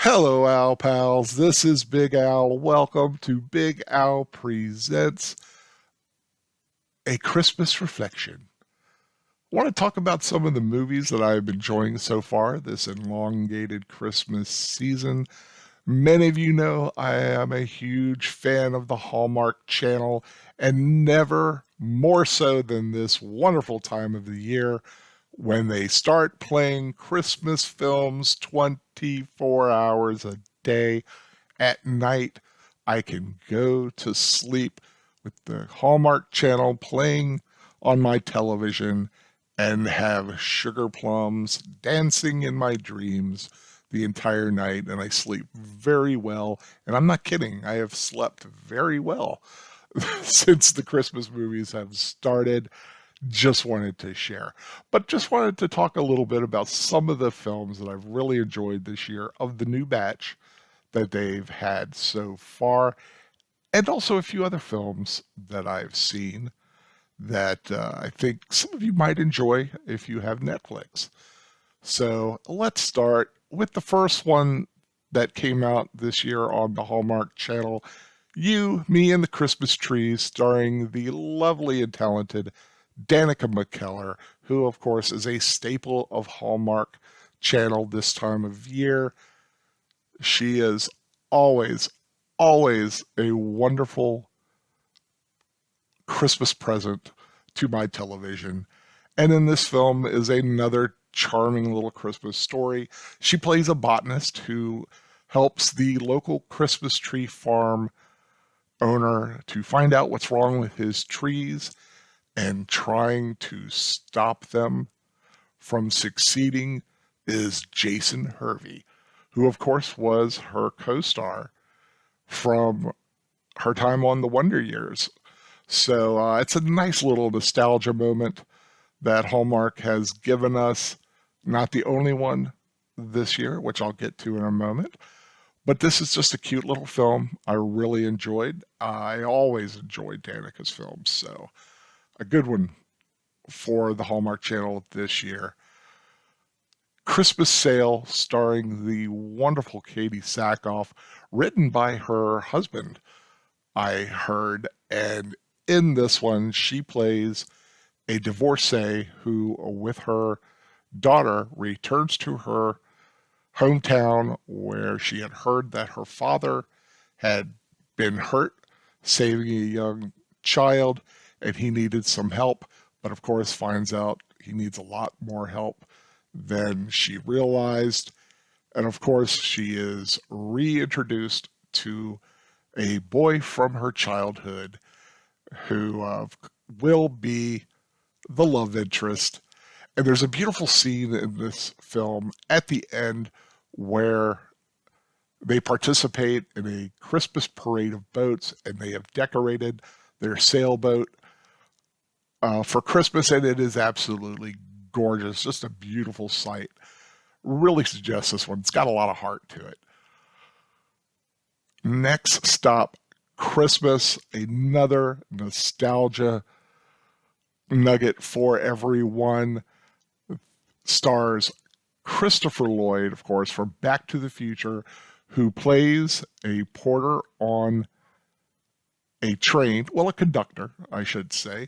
Hello, Al pals. This is Big Al. Welcome to Big Al Presents a Christmas Reflection. I want to talk about some of the movies that I've been enjoying so far this elongated Christmas season. Many of you know I am a huge fan of the Hallmark Channel, and never more so than this wonderful time of the year when they start playing Christmas films 24 hours a day. At night, I can go to sleep with the Hallmark Channel playing on my television and have sugar plums dancing in my dreams the entire night, and I sleep very well. And I'm not kidding, I have slept very well since the Christmas movies have started. Just wanted to share. But just wanted to talk a little bit about some of the films that I've really enjoyed this year of the new batch that they've had so far, and also a few other films that I've seen that I think some of you might enjoy if you have Netflix. So let's start with the first one that came out this year on the Hallmark Channel, You, Me, and the Christmas Tree, starring the lovely and talented Danica McKellar, who, of course, is a staple of Hallmark Channel this time of year. She is always, always a wonderful Christmas present to my television. And in this film is another charming little Christmas story. She plays a botanist who helps the local Christmas tree farm owner to find out what's wrong with his trees and trying to stop them from succeeding is Jason Hervey, who, of course, was her co star from her time on The Wonder Years. So it's a nice little nostalgia moment that Hallmark has given us. Not the only one this year, which I'll get to in a moment, but this is just a cute little film I really enjoyed. I always enjoyed Danica's films, so a good one for the Hallmark Channel this year. Christmas Sale, starring the wonderful Katie Sackhoff, written by her husband, I heard. And in this one, she plays a divorcee who, with her daughter, returns to her hometown where she had heard that her father had been hurt saving a young child and he needed some help, but of course finds out he needs a lot more help than she realized. And of course, she is reintroduced to a boy from her childhood who will be the love interest. And there's a beautiful scene in this film at the end where they participate in a Christmas parade of boats and they have decorated their sailboat for Christmas, and it is absolutely gorgeous. Just a beautiful sight. Really suggest this one. It's got a lot of heart to it. Next stop, Christmas, another nostalgia nugget for everyone. Stars Christopher Lloyd, of course, from Back to the Future, who plays a porter on a train, well, a conductor, I should say,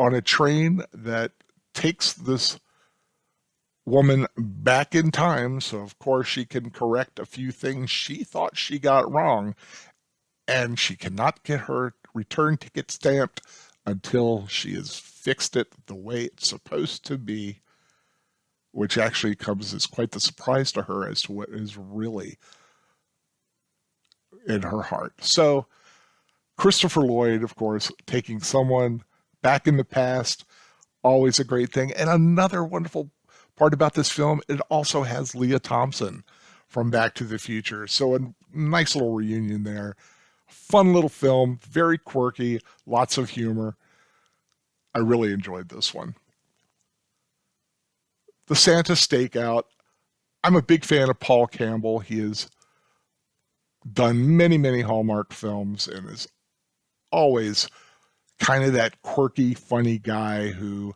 on a train that takes this woman back in time. So, of course, she can correct a few things she thought she got wrong. And she cannot get her return ticket stamped until she has fixed it the way it's supposed to be, which actually comes as quite the surprise to her as to what is really in her heart. So, Christopher Lloyd, of course, taking someone back in the past, always a great thing. And another wonderful part about this film, it also has Leah Thompson from Back to the Future. So a nice little reunion there. Fun little film, very quirky, lots of humor. I really enjoyed this one. The Santa Stakeout. I'm a big fan of Paul Campbell. He has done many, many Hallmark films and is always kind of that quirky, funny guy who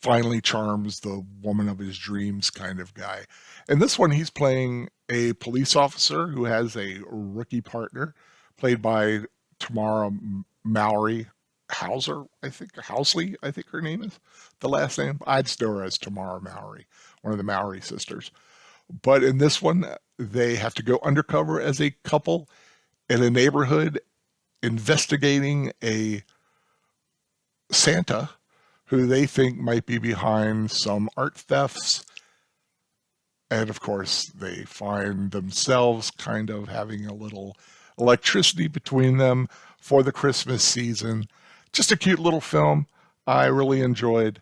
finally charms the woman of his dreams kind of guy. And this one, he's playing a police officer who has a rookie partner, played by Tamara Mallory Hauser, I think, Housley, I think her name is, the last name. I'd know her as Tamara Mallory, one of the Mallory sisters. But in this one, they have to go undercover as a couple in a neighborhood investigating a Santa who they think might be behind some art thefts. And of course, they find themselves kind of having a little electricity between them for the Christmas season. Just a cute little film I really enjoyed.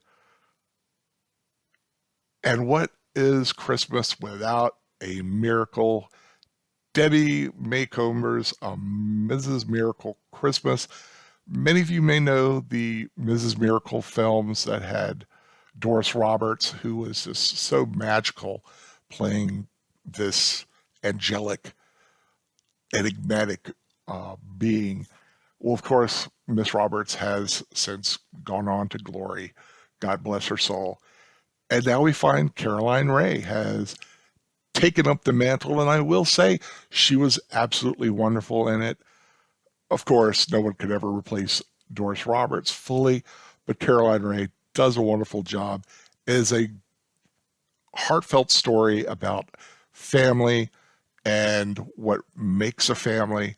And what is Christmas without a miracle? Debbie Maycomber's Mrs. Miracle Christmas. Many of you may know the Mrs. Miracle films that had Doris Roberts, who was just so magical playing this angelic, enigmatic being. Well, of course, Miss Roberts has since gone on to glory. God bless her soul. And now we find Caroline Rhea has taken up the mantle, and I will say she was absolutely wonderful in it. Of course, no one could ever replace Doris Roberts fully, but Caroline Rhea does a wonderful job. It is a heartfelt story about family and what makes a family.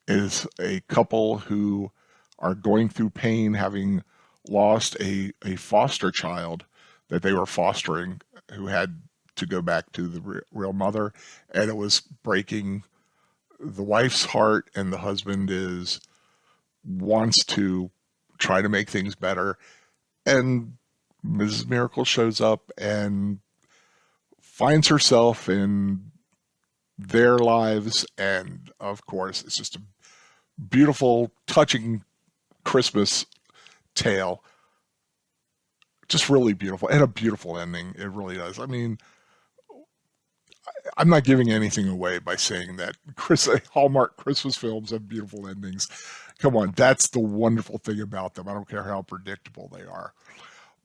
It is a couple who are going through pain, having lost a foster child that they were fostering, who had to go back to the real mother, and it was breaking the wife's heart, and the husband wants to try to make things better. And Mrs. Miracle shows up and finds herself in their lives, and of course, it's just a beautiful, touching Christmas tale. Just really beautiful, and a beautiful ending. It really does. I mean, I'm not giving anything away by saying that Hallmark Christmas films have beautiful endings. Come on, that's the wonderful thing about them. I don't care how predictable they are.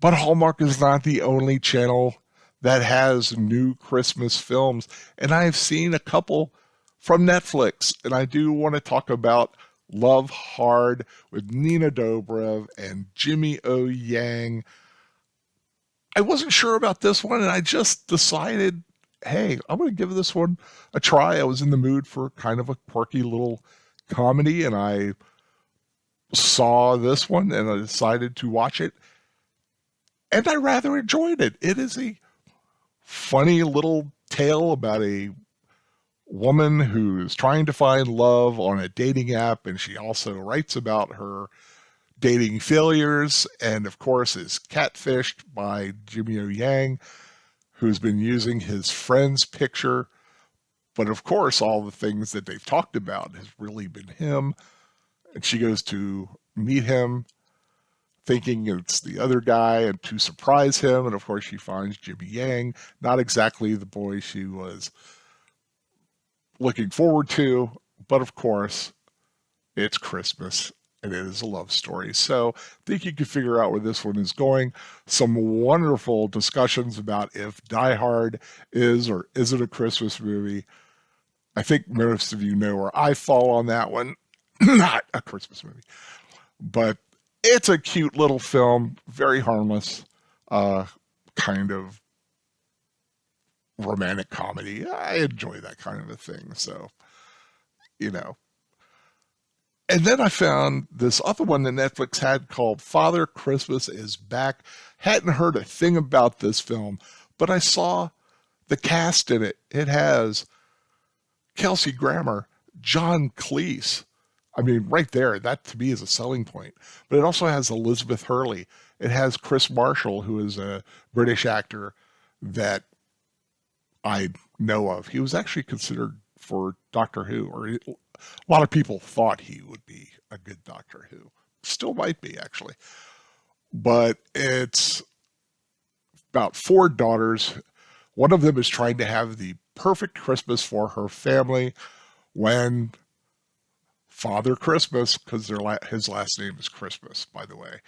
But Hallmark is not the only channel that has new Christmas films, and I've seen a couple from Netflix, and I do want to talk about Love Hard with Nina Dobrev and Jimmy O. Yang. I wasn't sure about this one, and I just decided, hey, I'm going to give this one a try. I was in the mood for kind of a quirky little comedy, and I saw this one, and I decided to watch it, and I rather enjoyed it. It is a funny little tale about a woman who's trying to find love on a dating app, and she also writes about her dating failures, and of course is catfished by Jimmy O. Yang, who's been using his friend's picture. But of course, all the things that they've talked about has really been him. And she goes to meet him thinking it's the other guy, and to surprise him. And of course, she finds Jimmy Yang, not exactly the boy she was looking forward to. But of course, it's Christmas, and it is a love story. So I think you can figure out where this one is going. Some wonderful discussions about if Die Hard is or isn't a Christmas movie. I think most of you know where I fall on that one. Not a Christmas movie. But it's a cute little film, very harmless, kind of romantic comedy. I enjoy that kind of a thing. So, you know. And then I found this other one that Netflix had called Father Christmas is Back. Hadn't heard a thing about this film, but I saw the cast in it. It has Kelsey Grammer, John Cleese. I mean, right there, that to me is a selling point. But it also has Elizabeth Hurley. It has Chris Marshall, who is a British actor that I know of. He was actually considered for Doctor Who, or a lot of people thought he would be a good Doctor Who. Still might be, actually. But it's about 4 daughters. One of them is trying to have the perfect Christmas for her family when Father Christmas, because his last name is Christmas, by the way,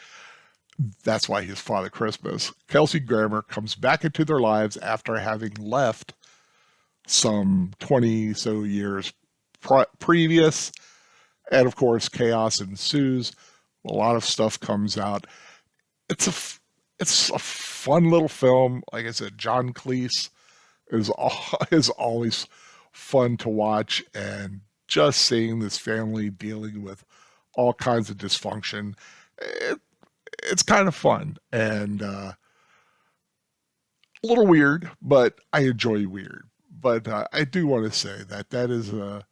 That's why he's Father Christmas. Kelsey Grammer comes back into their lives after having left some 20 so years previous. And of course, chaos ensues. A lot of stuff comes out. It's a fun little film. Like I said, John Cleese is always fun to watch, and just seeing this family dealing with all kinds of dysfunction, it, it's kind of fun and a little weird, but I enjoy weird. But I do want to say that that is a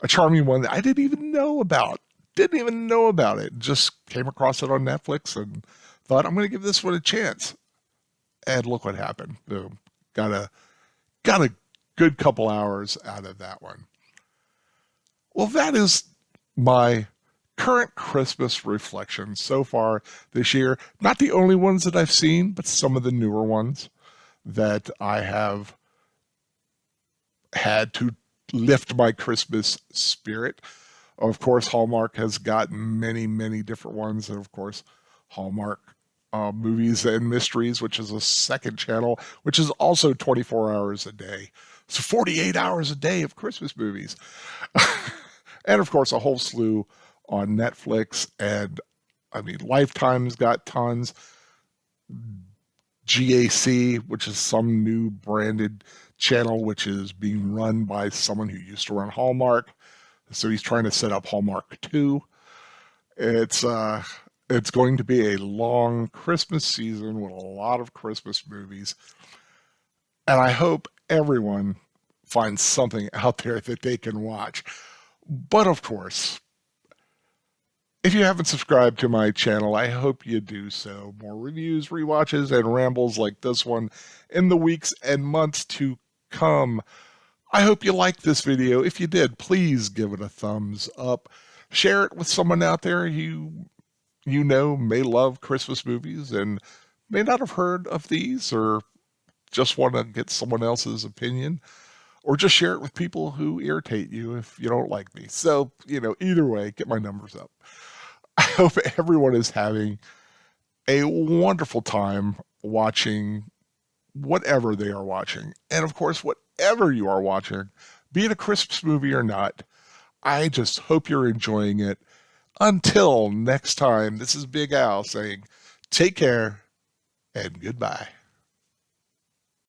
charming one that I didn't even know about. Didn't even know about it. Just came across it on Netflix and thought I'm going to give this one a chance. And look what happened. Boom. Got a good couple hours out of that one. Well, that is my current Christmas reflections so far this year. Not the only ones that I've seen, but some of the newer ones that I have had to lift my Christmas spirit. Of course, Hallmark has got many, many different ones. And of course, Hallmark Movies and Mysteries, which is a second channel, which is also 24 hours a day. So 48 hours a day of Christmas movies. And of course, a whole slew on Netflix. And I mean, Lifetime's got tons. GAC, which is some new branded channel, which is being run by someone who used to run Hallmark. So he's trying to set up Hallmark 2. It's going to be a long Christmas season with a lot of Christmas movies. And I hope everyone finds something out there that they can watch. But of course, if you haven't subscribed to my channel, I hope you do so. More reviews, rewatches, and rambles like this one in the weeks and months to come. I hope you liked this video. If you did, please give it a thumbs up. Share it with someone out there you know may love Christmas movies and may not have heard of these, or just want to get someone else's opinion, or just share it with people who irritate you if you don't like me. So, either way, get my numbers up. I hope everyone is having a wonderful time watching whatever they are watching. And of course, whatever you are watching, be it a Christmas movie or not, I just hope you're enjoying it. Until next time, this is Big Al saying, take care and goodbye.